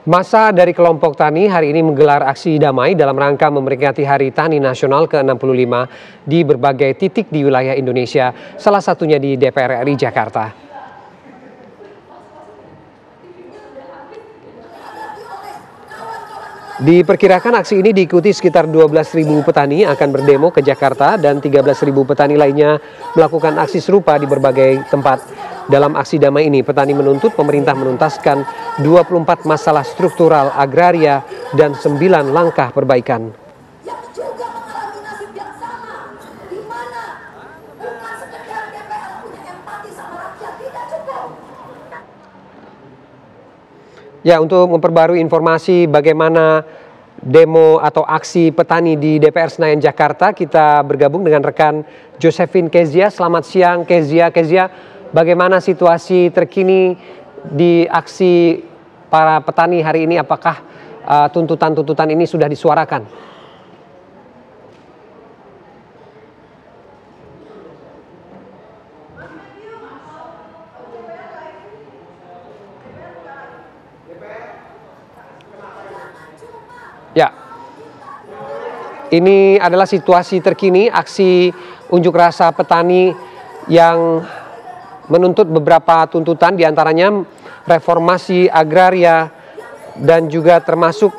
Massa dari kelompok tani hari ini menggelar aksi damai dalam rangka memperingati Hari Tani Nasional ke-65 di berbagai titik di wilayah Indonesia, salah satunya di DPR RI Jakarta. Diperkirakan aksi ini diikuti sekitar 12.000 petani akan berdemo ke Jakarta dan 13.000 petani lainnya melakukan aksi serupa di berbagai tempat. Dalam aksi damai ini, petani menuntut pemerintah menuntaskan 24 masalah struktural agraria dan 9 langkah perbaikan. Ya, untuk memperbarui informasi bagaimana demo atau aksi petani di DPR Senayan Jakarta, kita bergabung dengan rekan Josephine Kezia. Selamat siang Kezia. Kezia, bagaimana situasi terkini di aksi para petani hari ini? Apakah tuntutan-tuntutan ini sudah disuarakan? Ya, ini adalah situasi terkini aksi unjuk rasa petani yang menuntut beberapa tuntutan, diantaranya reformasi agraria dan juga termasuk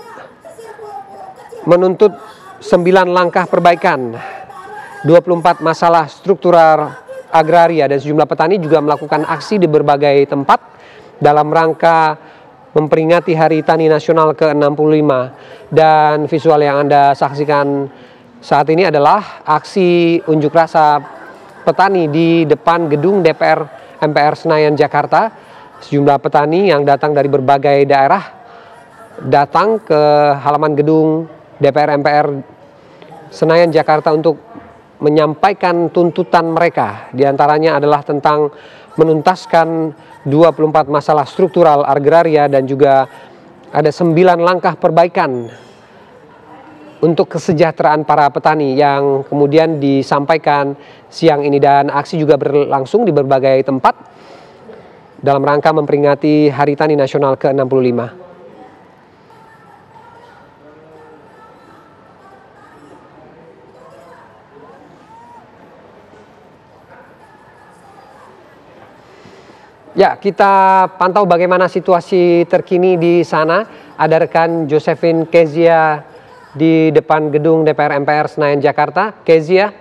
menuntut 9 langkah perbaikan, 24 masalah struktural agraria, dan sejumlah petani juga melakukan aksi di berbagai tempat dalam rangka memperingati Hari Tani Nasional ke-65. Dan visual yang Anda saksikan saat ini adalah aksi unjuk rasa petani di depan gedung DPR MPR Senayan Jakarta. Sejumlah petani yang datang dari berbagai daerah datang ke halaman gedung DPR MPR Senayan Jakarta untuk menyampaikan tuntutan mereka. Di antaranya adalah tentang menuntaskan 24 masalah struktural agraria dan juga ada 9 langkah perbaikan untuk kesejahteraan para petani yang kemudian disampaikan siang ini, dan aksi juga berlangsung di berbagai tempat dalam rangka memperingati Hari Tani Nasional ke-65. Ya, kita pantau bagaimana situasi terkini di sana. Ada rekan Josephine Kezia di depan gedung DPR MPR Senayan Jakarta. Kezia.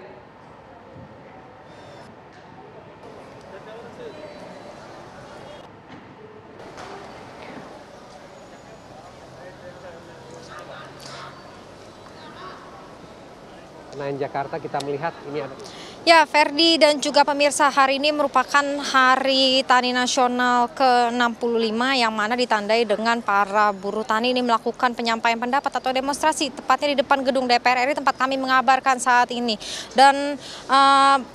Senayan Jakarta, kita melihat ini ada. Ya, Ferdi dan juga pemirsa, hari ini merupakan Hari Tani Nasional ke-65 yang mana ditandai dengan para buruh tani ini melakukan penyampaian pendapat atau demonstrasi tepatnya di depan gedung DPR RI tempat kami mengabarkan saat ini. Dan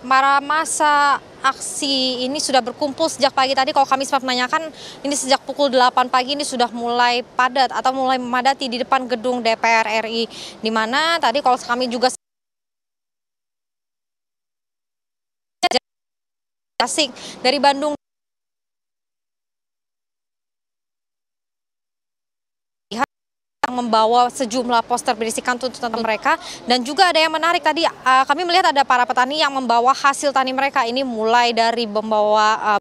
para massa aksi ini sudah berkumpul sejak pagi tadi. Kalau kami sempat menanyakan, ini sejak pukul 8 pagi ini sudah mulai padat atau mulai memadati di depan gedung DPR RI, di mana tadi kalau kami juga asik dari Bandung yang membawa sejumlah poster berisikan tuntutan mereka, dan juga ada yang menarik tadi kami melihat ada para petani yang membawa hasil tani mereka ini, mulai dari membawa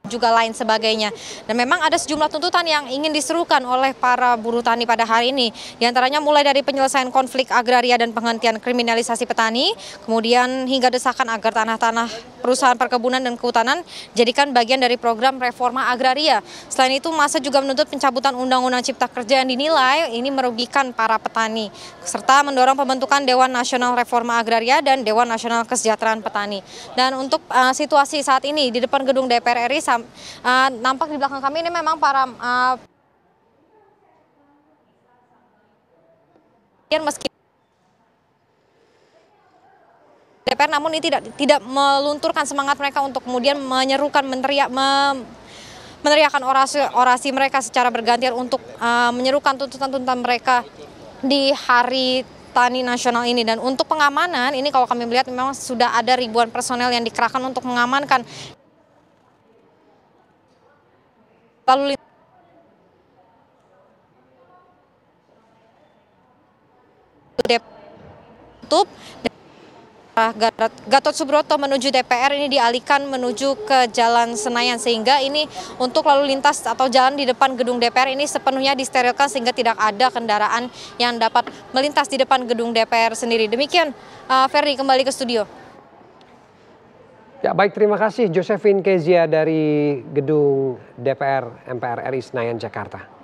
juga lain sebagainya. Dan memang ada sejumlah tuntutan yang ingin diserukan oleh para buruh tani pada hari ini. Di antaranya mulai dari penyelesaian konflik agraria dan penghentian kriminalisasi petani, kemudian hingga desakan agar tanah-tanah perusahaan perkebunan dan kehutanan jadikan bagian dari program reforma agraria. Selain itu, massa juga menuntut pencabutan Undang-Undang Cipta Kerja yang dinilai ini merugikan para petani, serta mendorong pembentukan Dewan Nasional Reforma Agraria dan Dewan Nasional Kesejahteraan Petani. Dan untuk situasi saat ini di depan gedung DPR RI, nampak di belakang kami ini memang para meski DPR, namun ini tidak melunturkan semangat mereka untuk kemudian menyerukan meneriakan orasi mereka secara bergantian untuk menyerukan tuntutan-tuntutan mereka di Hari Tani Nasional ini. Dan untuk pengamanan ini kalau kami melihat memang sudah ada ribuan personel yang dikerahkan untuk mengamankan lalu lintas tutup. Gatot Subroto menuju DPR ini dialihkan menuju ke Jalan Senayan, sehingga ini untuk lalu lintas atau jalan di depan gedung DPR ini sepenuhnya disterilkan sehingga tidak ada kendaraan yang dapat melintas di depan gedung DPR sendiri. Demikian, Ferdi, kembali ke studio. Ya, baik, terima kasih Josephine Kezia dari gedung DPR MPR RI Senayan, Jakarta.